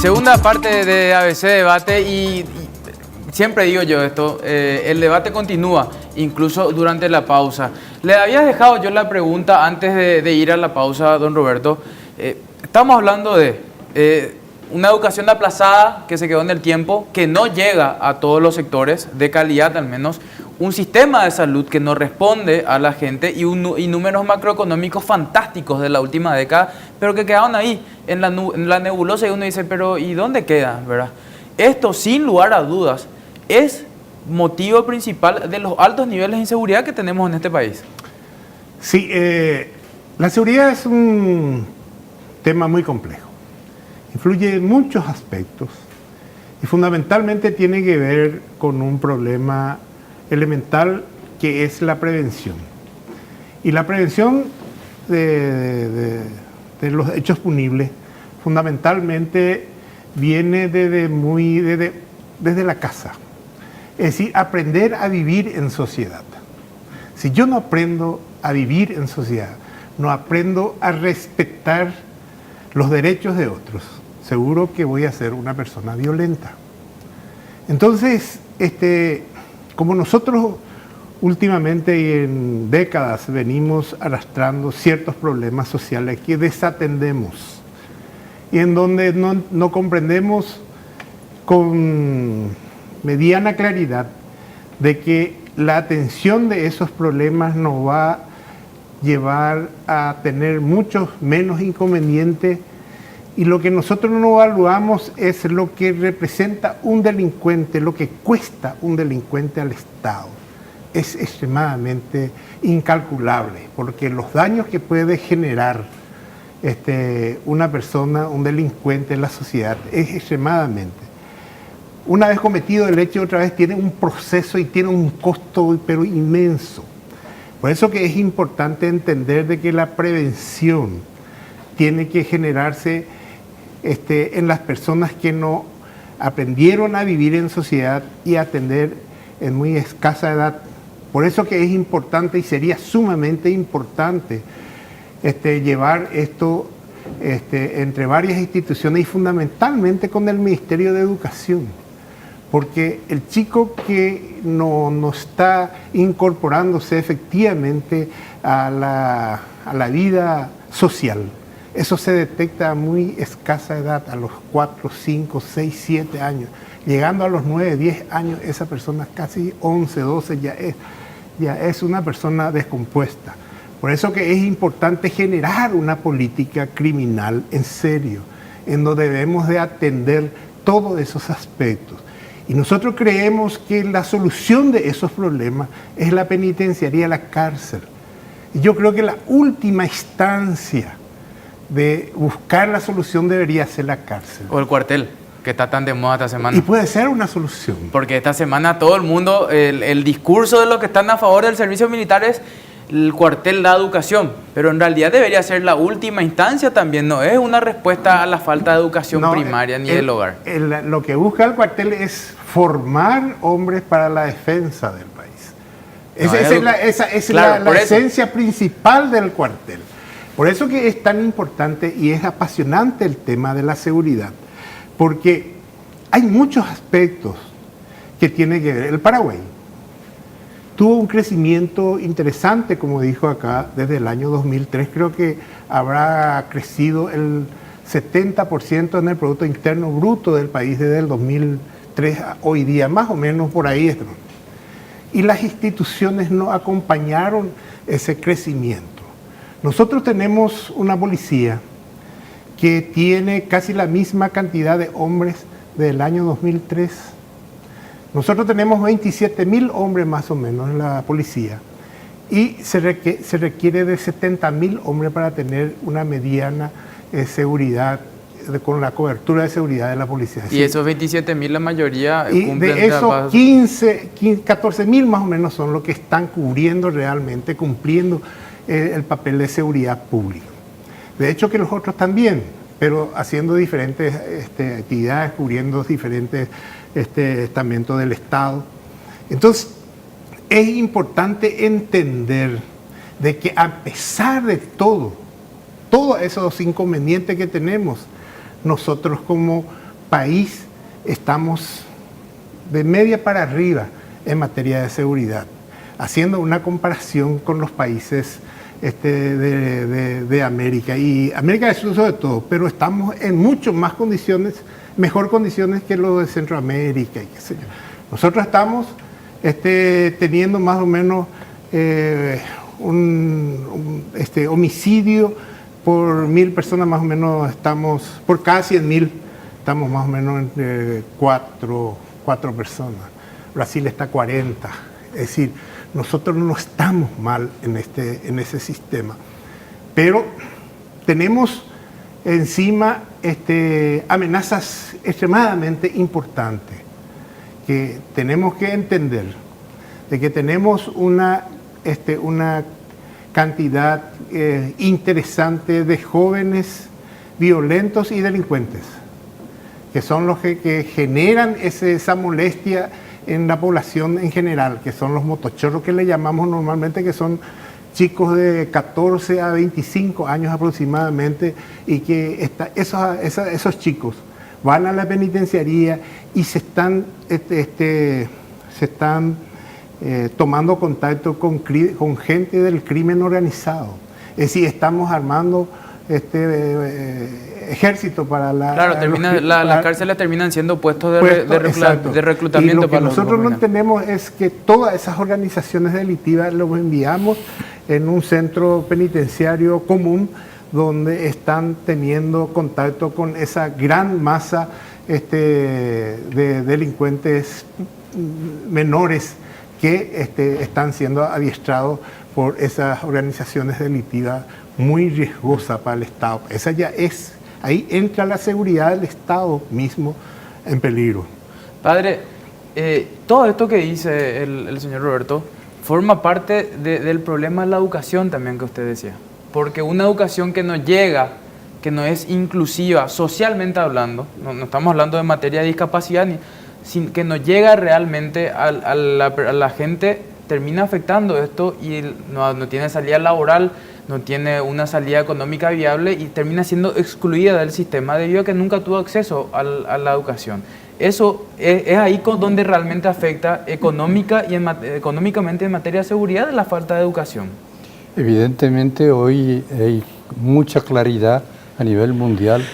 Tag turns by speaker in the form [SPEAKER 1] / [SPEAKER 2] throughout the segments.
[SPEAKER 1] Segunda parte de ABC Debate y siempre digo yo esto, el debate continúa, incluso durante la pausa. Le había dejado yo la pregunta antes de ir a la pausa, don Roberto. Estamos hablando de una educación aplazada que se quedó en el tiempo, que no llega a todos los sectores, de calidad al menos, un sistema de salud que no responde a la gente y números macroeconómicos fantásticos de la última década, pero que quedaron ahí en la nebulosa y uno dice, pero ¿y dónde queda? ¿Verdad? Esto, sin lugar a dudas, es motivo principal de los altos niveles de inseguridad que tenemos en este país.
[SPEAKER 2] Sí, la seguridad es un tema muy complejo. Influye en muchos aspectos y fundamentalmente tiene que ver con un problema elemental que es la prevención. Y la prevención de los hechos punibles fundamentalmente viene desde la casa. Es decir, aprender a vivir en sociedad. Si yo no aprendo a vivir en sociedad, no aprendo a respetar los derechos de otros, seguro que voy a ser una persona violenta. Entonces, como nosotros últimamente y en décadas venimos arrastrando ciertos problemas sociales que desatendemos y en donde no comprendemos con mediana claridad de que la atención de esos problemas nos va a llevar a tener muchos menos inconvenientes, y lo que nosotros no evaluamos es lo que representa un delincuente, lo que cuesta un delincuente al Estado. Es extremadamente incalculable, porque los daños que puede generar una persona, un delincuente en la sociedad, es extremadamente. Una vez cometido el hecho, otra vez tiene un proceso y tiene un costo, pero inmenso. Por eso que es importante entender de que la prevención tiene que generarse en las personas que no aprendieron a vivir en sociedad y a atender en muy escasa edad. Por eso que es importante y sería sumamente importante llevar esto entre varias instituciones y fundamentalmente con el Ministerio de Educación. Porque el chico que no está incorporándose efectivamente a la vida social, eso se detecta a muy escasa edad, a los 4, 5, 6, 7 años. Llegando a los 9, 10 años, esa persona casi 11, 12 ya es una persona descompuesta. Por eso que es importante generar una política criminal en serio, en donde debemos de atender todos esos aspectos. Y nosotros creemos que la solución de esos problemas es la penitenciaría, la cárcel. Y yo creo que la última instancia de buscar la solución debería ser la cárcel.
[SPEAKER 1] O el cuartel, que está tan de moda esta semana.
[SPEAKER 2] Y puede ser una solución.
[SPEAKER 1] Porque esta semana todo el mundo, el discurso de los que están a favor del servicio militar es el cuartel da educación, pero en realidad debería ser la última instancia también, no es una respuesta a la falta de educación primaria ni del hogar.
[SPEAKER 2] Lo que busca el cuartel es formar hombres para la defensa del país. Esa es la esencia principal del cuartel. Por eso que es tan importante y es apasionante el tema de la seguridad, porque hay muchos aspectos que tiene que ver. El Paraguay tuvo un crecimiento interesante, como dijo acá, desde el año 2003. Creo que habrá crecido el 70% en el Producto Interno Bruto del país desde el 2003 a hoy día, más o menos por ahí. Y las instituciones no acompañaron ese crecimiento. Nosotros tenemos una policía que tiene casi la misma cantidad de hombres del año 2003. Nosotros tenemos 27.000 hombres más o menos en la policía y se requiere de 70.000 hombres para tener una mediana seguridad, con la cobertura de seguridad de la policía.
[SPEAKER 1] Y esos 27.000 la mayoría
[SPEAKER 2] cumplen. Y de esos 14.000 más o menos son los que están cubriendo realmente, cumpliendo el papel de seguridad pública. De hecho que los otros también, pero haciendo diferentes actividades, cubriendo diferentes estamentos del Estado. Entonces, es importante entender de que a pesar de todos esos inconvenientes que tenemos, nosotros como país estamos de media para arriba en materia de seguridad, haciendo una comparación con los países de América, y América del Sur sobre todo, pero estamos en mucho más condiciones, mejor condiciones que los de Centroamérica y qué sé yo. Nosotros estamos teniendo más o menos homicidio por 1000 personas, más o menos estamos, por cada 100.000 estamos más o menos entre 4 personas. Brasil está 40. Es decir, nosotros no estamos mal en ese sistema. Pero tenemos encima amenazas extremadamente importantes que tenemos que entender, de que tenemos una cantidad interesante de jóvenes violentos y delincuentes, que son los que generan esa molestia en la población en general, que son los motochorros que le llamamos normalmente, que son chicos de 14 a 25 años aproximadamente, y que esos chicos van a la penitenciaría y se están tomando contacto con gente del crimen organizado. Es decir, estamos armando ejército para la...
[SPEAKER 1] Claro, las cárceles terminan siendo puestos de reclutamiento.
[SPEAKER 2] Y lo que nosotros no entendemos es que todas esas organizaciones delictivas los enviamos en un centro penitenciario común, donde están teniendo contacto con esa gran masa de delincuentes menores que están siendo adiestrados por esas organizaciones delictivas muy riesgosas para el Estado. Esa ya es, ahí entra la seguridad del Estado mismo en peligro.
[SPEAKER 1] Padre, todo esto que dice el señor Roberto forma parte del problema de la educación también que usted decía. Porque una educación que no llega, que no es inclusiva, socialmente hablando, no estamos hablando de materia de discapacidad, que no llega realmente a la gente, termina afectando esto y no tiene salida laboral, no tiene una salida económica viable y termina siendo excluida del sistema debido a que nunca tuvo acceso a la educación. Eso es ahí donde realmente afecta económicamente en materia de seguridad la falta de educación.
[SPEAKER 3] Evidentemente hoy hay mucha claridad a nivel mundial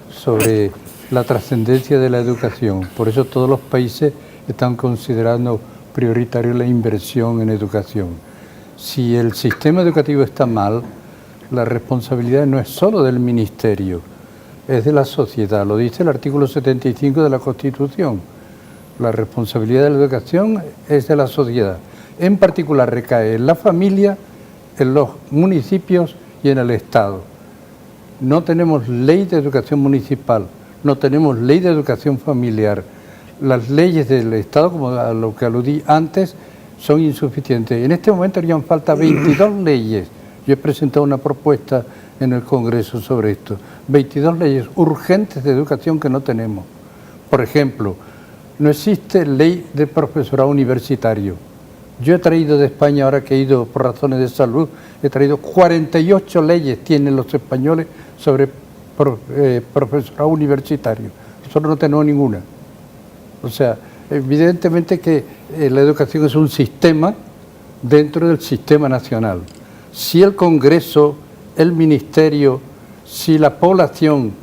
[SPEAKER 3] sobre la trascendencia de la educación. Por eso todos los países están considerando prioritario la inversión en educación. Si el sistema educativo está mal, la responsabilidad no es solo del ministerio, es de la sociedad. Lo dice el artículo 75 de la Constitución. La responsabilidad de la educación es de la sociedad. En particular recae en la familia, en los municipios y en el Estado. No tenemos ley de educación municipal, no tenemos ley de educación familiar. Las leyes del Estado, como a lo que aludí antes, son insuficientes. En este momento harían falta 22 leyes. Yo he presentado una propuesta en el Congreso sobre esto. 22 leyes urgentes de educación que no tenemos. Por ejemplo, no existe ley de profesorado universitario. Yo he traído de España, ahora que he ido por razones de salud, he traído 48 leyes tienen los españoles sobre profesorado universitario. Nosotros no tenemos ninguna. O sea, evidentemente que la educación es un sistema dentro del sistema nacional. Si el Congreso, el Ministerio, si la población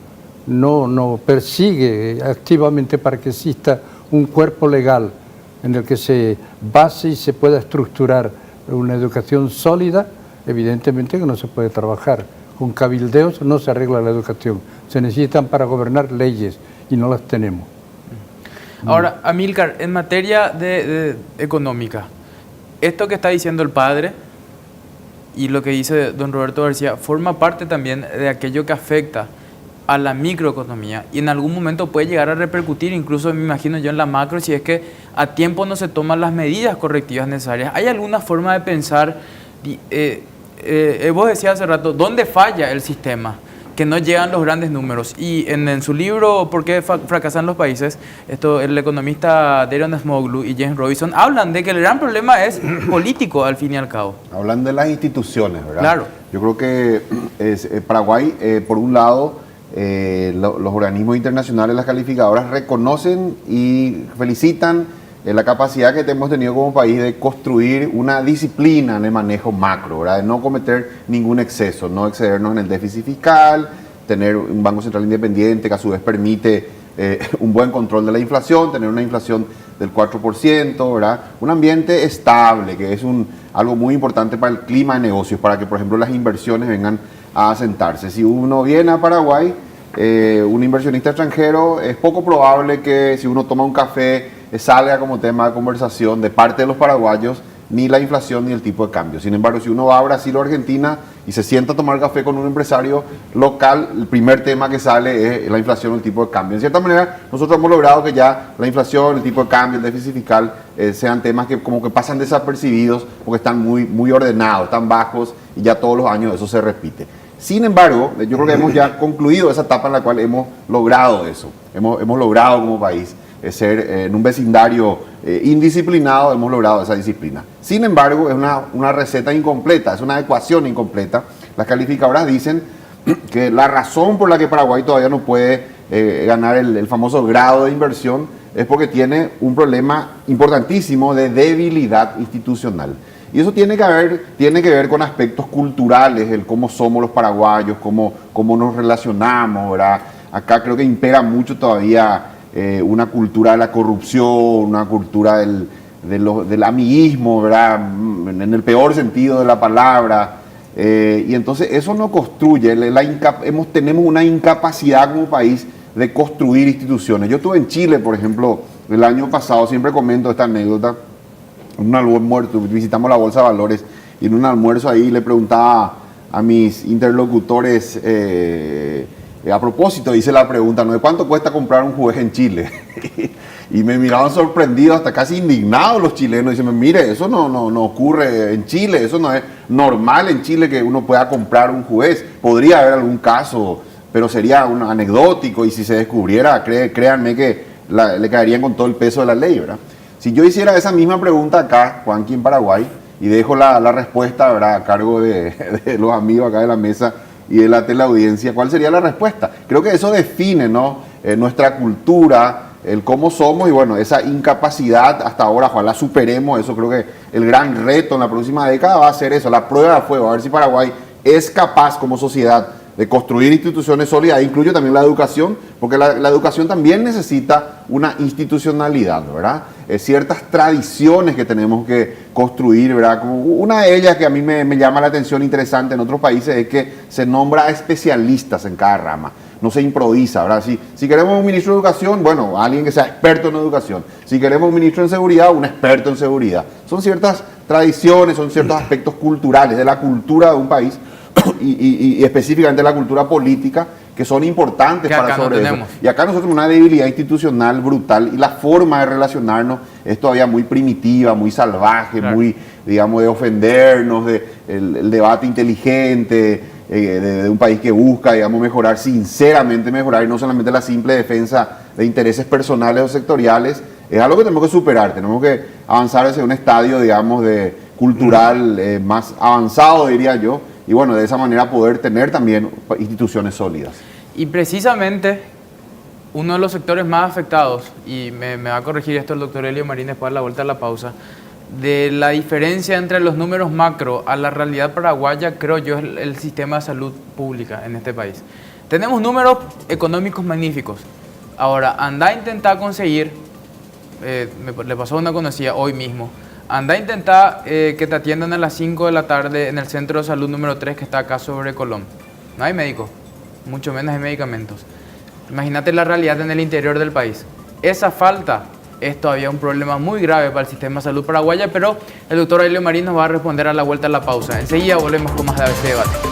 [SPEAKER 3] no persigue activamente para que exista un cuerpo legal en el que se base y se pueda estructurar una educación sólida, evidentemente que no se puede trabajar. Con cabildeos no se arregla la educación. Se necesitan para gobernar leyes y no las tenemos.
[SPEAKER 1] Ahora, Amílcar, en materia de económica, esto que está diciendo el padre y lo que dice don Roberto García forma parte también de aquello que afecta a la microeconomía y en algún momento puede llegar a repercutir, incluso me imagino yo, en la macro, si es que a tiempo no se toman las medidas correctivas necesarias. ¿Hay alguna forma de pensar, vos decías hace rato, dónde falla el sistema? Que no llegan los grandes números. Y en su libro ¿Por qué fracasan los países?, el economista Daron Acemoglu y James Robinson hablan de que el gran problema es político al fin y al cabo.
[SPEAKER 4] Hablan de las instituciones, ¿verdad?
[SPEAKER 1] Claro.
[SPEAKER 4] Yo creo que Paraguay, por un lado, los organismos internacionales, las calificadoras, reconocen y felicitan la capacidad que hemos tenido como país de construir una disciplina en el manejo macro, ¿verdad? De no cometer ningún exceso, no excedernos en el déficit fiscal, tener un Banco Central independiente que a su vez permite un buen control de la inflación, tener una inflación del 4%, ¿verdad? Un ambiente estable, que es algo muy importante para el clima de negocios, para que, por ejemplo, las inversiones vengan a asentarse. Si uno viene a Paraguay, un inversionista extranjero, es poco probable que si uno toma un café salga como tema de conversación de parte de los paraguayos ni la inflación ni el tipo de cambio. Sin embargo, si uno va a Brasil o Argentina y se sienta a tomar café con un empresario local, el primer tema que sale es la inflación o el tipo de cambio. En cierta manera, nosotros hemos logrado que ya la inflación, el tipo de cambio, el déficit fiscal sean temas que como que pasan desapercibidos porque están muy ordenados, están bajos y ya todos los años eso se repite. Sin embargo, yo creo que hemos ya concluido esa etapa en la cual hemos logrado eso. Hemos logrado como país ser en un vecindario indisciplinado, hemos logrado esa disciplina. Sin embargo, es una receta incompleta, es una ecuación incompleta. Las calificadoras dicen que la razón por la que Paraguay todavía no puede ganar el famoso grado de inversión es porque tiene un problema importantísimo de debilidad institucional. Y eso tiene que ver con aspectos culturales, el cómo somos los paraguayos, cómo nos relacionamos, ¿verdad? Acá creo que impera mucho todavía una cultura de la corrupción, una cultura del amiguismo, ¿verdad? En el peor sentido de la palabra. Y entonces eso no construye, tenemos una incapacidad como país de construir instituciones. Yo estuve en Chile, por ejemplo, el año pasado, siempre comento esta anécdota. En un almuerzo, visitamos la Bolsa de Valores y en un almuerzo ahí le preguntaba a mis interlocutores, a propósito, hice la pregunta, ¿no? ¿De cuánto cuesta comprar un juez en Chile? Y me miraban sorprendidos, hasta casi indignados los chilenos. Dicen, mire, eso no ocurre en Chile, eso no es normal en Chile que uno pueda comprar un juez. Podría haber algún caso, pero sería un anecdótico y si se descubriera, créanme que le caerían con todo el peso de la ley, ¿verdad? Si yo hiciera esa misma pregunta acá, Juanqui, en Paraguay, y dejo la respuesta, ¿verdad?, a cargo de los amigos acá de la mesa y de la teleaudiencia, ¿cuál sería la respuesta? Creo que eso define, ¿no?, nuestra cultura, el cómo somos y bueno, esa incapacidad hasta ahora, ojalá superemos eso. Creo que el gran reto en la próxima década va a ser eso, la prueba de fuego, a ver si Paraguay es capaz como sociedad de construir instituciones sólidas, incluye también la educación, porque la educación también necesita una institucionalidad, ¿verdad? Ciertas tradiciones que tenemos que construir, ¿verdad? Como una de ellas que a mí me llama la atención interesante en otros países es que se nombra a especialistas en cada rama, no se improvisa, ¿verdad? Si queremos un ministro de educación, bueno, alguien que sea experto en educación. Si queremos un ministro en seguridad, un experto en seguridad. Son ciertas tradiciones, son ciertos aspectos culturales de la cultura de un país y específicamente la cultura política que son importantes para sobre eso. Y acá nosotros tenemos una debilidad institucional brutal y la forma de relacionarnos es todavía muy primitiva, muy salvaje, claro, muy, digamos, de ofendernos, el debate inteligente, de un país que busca, digamos, mejorar, sinceramente mejorar, y no solamente la simple defensa de intereses personales o sectoriales. Es algo que tenemos que superar, tenemos que avanzar hacia un estadio, digamos, cultural más avanzado, diría yo, y bueno, de esa manera poder tener también instituciones sólidas.
[SPEAKER 1] Y precisamente uno de los sectores más afectados, y me va a corregir esto el doctor Elio Marín después de la vuelta a la pausa, de la diferencia entre los números macro a la realidad paraguaya, creo yo, es el sistema de salud pública en este país. Tenemos números económicos magníficos. Ahora, anda a intentar conseguir, le pasó a una conocida hoy mismo, anda a intentar que te atiendan a las 5 de la tarde en el centro de salud número 3 que está acá sobre Colón. No hay médicos, mucho menos hay medicamentos. Imagínate la realidad en el interior del país. Esa falta es todavía un problema muy grave para el sistema de salud paraguaya, pero el doctor Elio Marín nos va a responder a la vuelta a la pausa. Enseguida volvemos con más de ABC Debate.